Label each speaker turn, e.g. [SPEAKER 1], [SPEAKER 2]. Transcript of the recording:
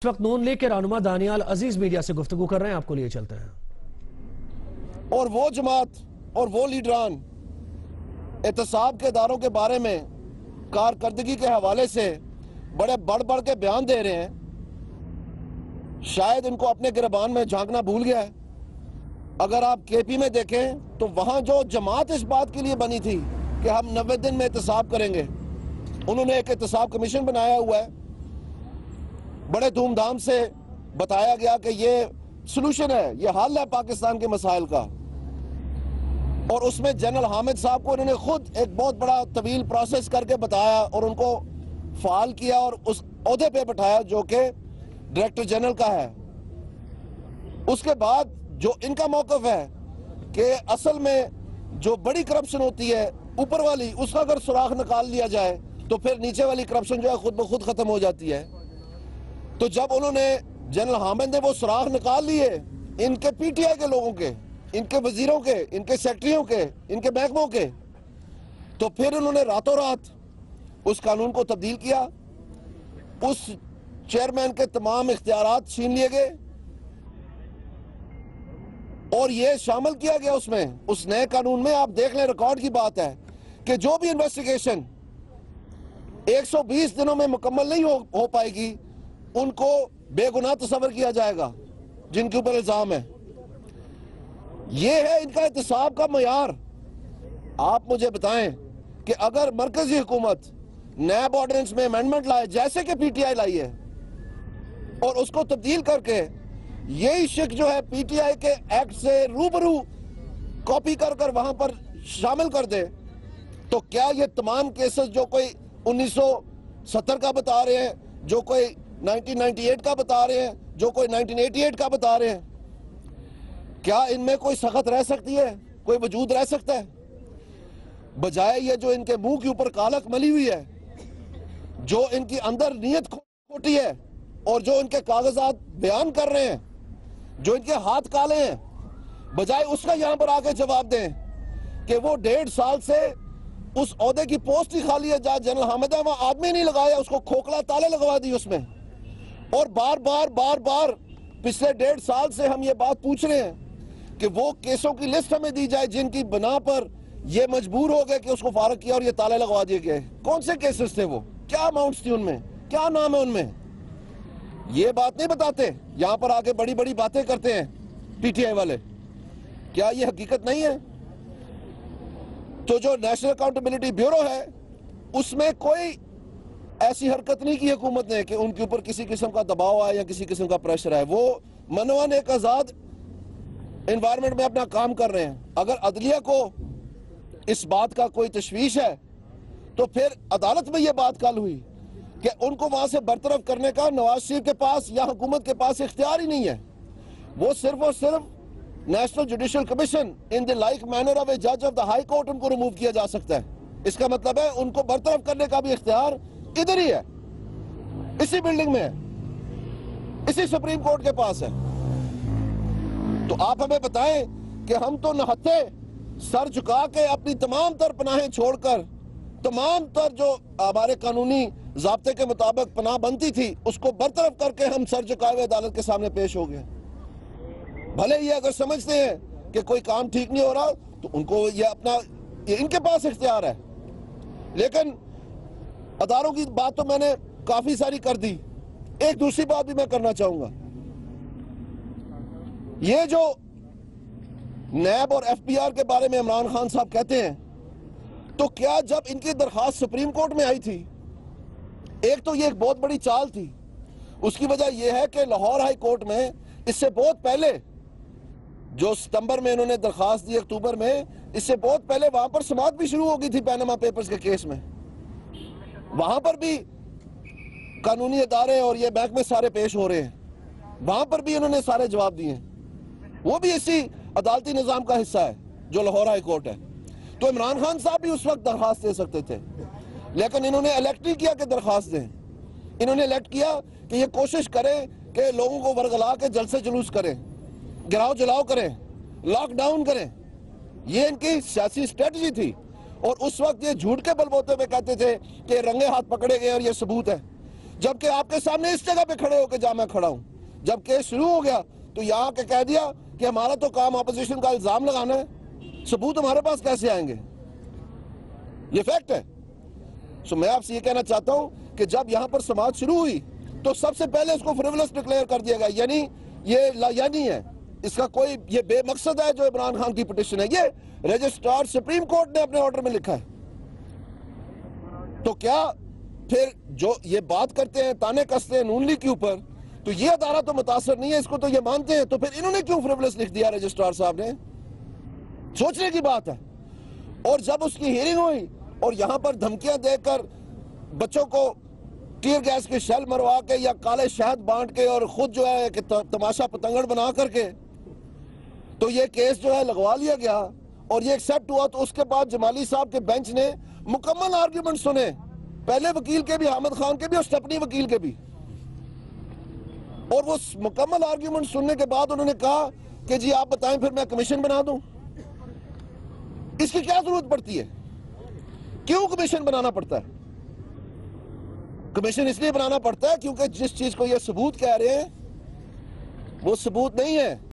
[SPEAKER 1] इस वक्त नून लीग के रहनुमा दानियाल अजीज मीडिया से गुफ्तगू कर रहे हैं, आपको लिए चलते हैं।
[SPEAKER 2] और वो जमात और वो लीडरान एहतसाब के इदारों के बारे में कारकर्दगी के हवाले से बड़े बढ़ बढ़ के बयान दे रहे हैं, शायद इनको अपने गिरबान में झांकना भूल गया है। अगर आप केपी में देखें तो वहां जो जमात इस बात के लिए बनी थी कि हम 90 दिन में एहतसाब करेंगे, उन्होंने एक एहतसाब कमीशन बनाया हुआ है। बड़े धूमधाम से बताया गया कि ये सलूशन है, ये हल है पाकिस्तान के मसाइल का। और उसमें जनरल हामिद साहब को उन्होंने खुद एक बहुत बड़ा तवील प्रोसेस करके बताया और उनको फाल किया और उस ओहदे पे बैठाया जो कि डायरेक्टर जनरल का है। उसके बाद जो इनका मौकफ है कि असल में जो बड़ी करप्शन होती है ऊपर वाली, उसका अगर सुराख निकाल लिया जाए तो फिर नीचे वाली करप्शन जो है खुद ब खुद खत्म हो जाती है। तो जब उन्होंने जनरल हामिद ने वो सुराख निकाल लिए इनके पीटीआई के लोगों के, इनके वजीरों के, इनके सेक्रेटरियों के, इनके महकमों के, तो फिर उन्होंने रातों रात उस कानून को तब्दील किया। उस चेयरमैन के तमाम इख्तियारात छीन लिए गए और ये शामिल किया गया उसमें, उस नए कानून में। आप देख लें, रिकॉर्ड की बात है कि जो भी इन्वेस्टिगेशन 120 दिनों में मुकम्मल नहीं हो पाएगी, उनको बेगुनाह तस्वर किया जाएगा जिनके ऊपर इल्जाम है। ये है इनका एहतसाब का मयार। आप मुझे बताएं कि अगर मरकजी हुकूमत नैब ऑर्डिनेंस में अमेंडमेंट लाए जैसे कि पीटीआई लाई है और उसको तब्दील करके यही शिक जो है पीटीआई के एक्ट से रूबरू कॉपी कर कर वहां पर शामिल कर दे, तो क्या ये तमाम केसेस जो कोई 1970 का बता रहे हैं, जो कोई 1998 का बता रहे हैं, जो कोई 1988 का बता रहे हैं, क्या इनमें कोई सख्त रह सकती है, कोई वजूद रह सकता है? बजाय ये जो इनके मुंह के ऊपर कालक मली हुई है, जो इनकी अंदर नीयत खोटी है और जो इनके कागजात बयान कर रहे हैं, जो इनके हाथ काले हैं, बजाय उसका यहां पर आके जवाब दें कि वो 1.5 साल से उस ओहदे की पोस्ट ही खाली है जहां जनरल हामिद है, वहां आदमी नहीं लगाया, उसको खोखला ताले लगवा दी उसमें। और बार बार पिछले 1.5 साल से हम ये बात पूछ रहे हैं कि वो केसों की लिस्ट हमें दी जाए जिनकी बिना पर ये मजबूर हो गए कि उसको फारग किया और ये ताले लगवा दिए गए। कौन से केसेस थे वो, क्या अमाउंट्स थी उनमें, क्या नाम है उनमें? ये बात नहीं बताते, यहां पर आके बड़ी बड़ी बातें करते हैं पीटीआई वाले। क्या ये हकीकत नहीं है? तो जो नेशनल अकाउंटेबिलिटी ब्यूरो है उसमें कोई ऐसी हरकत नहीं की हुकूमत ने कि उनके ऊपर किसी किस्म का दबाव आए या किसी किस्म का प्रेशर है। वो मनोवन एक आजाद एनवायरनमेंट में अपना काम कर रहे हैं। अगर अदलिया को इस बात का कोई तशवीश है तो फिर अदालत में यह बात कल हुई कि उनको वहां से बरतरफ करने का नवाज शरीफ के पास या हुकूमत के पास इख्तियार ही नहीं है। वो सिर्फ और सिर्फ national judicial commission in the like manner of a जज ऑफ द हाई कोर्ट उनको रिमूव किया जा सकता है। इसका मतलब है उनको बरतरफ करने का भी इख्तियार इधर ही है, इसी बिल्डिंग में है, इसी सुप्रीम कोर्ट के पास है। तो आप हमें बताएं कि हम तो नहत्ते सर झुका के अपनी तमाम तर पनाहें छोड़कर, तमाम तर जो हमारे कानूनी ज़ाब्ते के मुताबिक पनाह बनती थी उसको बरतरफ करके हम सर झुकाए हुए अदालत के सामने पेश हो गए। भले ये अगर समझते हैं कि कोई काम ठीक नहीं हो रहा तो उनको ये अपना, ये इनके पास इख्तियार है। लेकिन अदारों की बात तो मैंने काफी सारी कर दी, एक दूसरी बात भी मैं करना चाहूंगा। ये जो नैब और एफपीआर के बारे में इमरान खान साहब कहते हैं, तो क्या जब इनकी दरखास्त सुप्रीम कोर्ट में आई थी, एक तो ये एक बहुत बड़ी चाल थी। उसकी वजह यह है कि लाहौर हाई कोर्ट में इससे बहुत पहले, जो सितंबर में इन्होंने दरखास्त दी अक्टूबर में, इससे बहुत पहले वहां पर समाअत भी शुरू हो गई थी पैनामा पेपर्स के केस में। वहां पर भी कानूनी अदारे और ये महकमे सारे पेश हो रहे हैं, वहां पर भी इन्होंने सारे जवाब दिए। वो भी इसी अदालती निजाम का हिस्सा है जो लाहौर हाई कोर्ट है। तो इमरान खान साहब भी उस वक्त दरखास्त दे सकते थे, लेकिन इन्होंने इलेक्ट नहीं किया कि दरखास्त दें। इन्होंने इलेक्ट किया कि ये कोशिश करें कि लोगों को वर्गला के जलसे जुलूस करें, गिराव जलाव करें, लॉकडाउन करें। ये इनकी सियासी स्ट्रेटजी थी। और उस वक्त ये झूठ के बलबूते पे कहते थे कि रंगे हाथ पकड़े गए और ये सबूत है। जबकि आपके सामने इस जगह पे खड़े होकर जहां मैं खड़ा हूं, जब केस शुरू हो गया तो यहां के कह दिया कि हमारा तो काम अपोजिशन का इल्जाम लगाना है, सबूत हमारे पास कैसे आएंगे? ये फैक्ट है। सो मैं आपसे ये कहना चाहता हूं कि जब यहां पर समाज शुरू हुई तो सबसे पहले उसको फ्रिवलेस डिक्लेयर कर दिया गया, यानी ये लायानी है, इसका कोई ये बेमकसद है जो इमरान खान की पिटीशन है। ये रजिस्ट्रार सुप्रीम कोर्ट ने अपने ऑर्डर में लिखा है। तो क्या फिर जो ये बात करते हैं, ताने कसते हैं नून लीग के ऊपर, तो ये अदारा तो मुतासर नहीं है, इसको तो ये मानते हैं, तो फिर इन्होंने क्यों फ्रिवलेस लिख दिया रजिस्ट्रार साहब ने? सोचने की बात है। और जब उसकी हियरिंग हुई और यहां पर धमकियां देकर बच्चों को टीयर गैस के शेल मरवा के या काले शहद बांट के और खुद जो है कि तमाशा पतंगड़ बना करके तो ये केस जो है लगवा लिया गया और ये एक्सेप्ट हुआ, तो उसके बाद जमाली साहब के बेंच ने मुकम्मल आर्ग्यूमेंट सुने, पहले वकील के भी, हामिद खान के भी और स्टेपनी वकील के भी, और वो मुकम्मल आर्ग्यूमेंट सुनने के बाद उन्होंने कहा कि जी आप बताएं फिर मैं कमीशन बना दूं। इसकी क्या जरूरत पड़ती है? क्यों कमीशन बनाना पड़ता है? कमीशन इसलिए बनाना पड़ता है क्योंकि जिस चीज को ये सबूत कह रहे हैं वो सबूत नहीं है।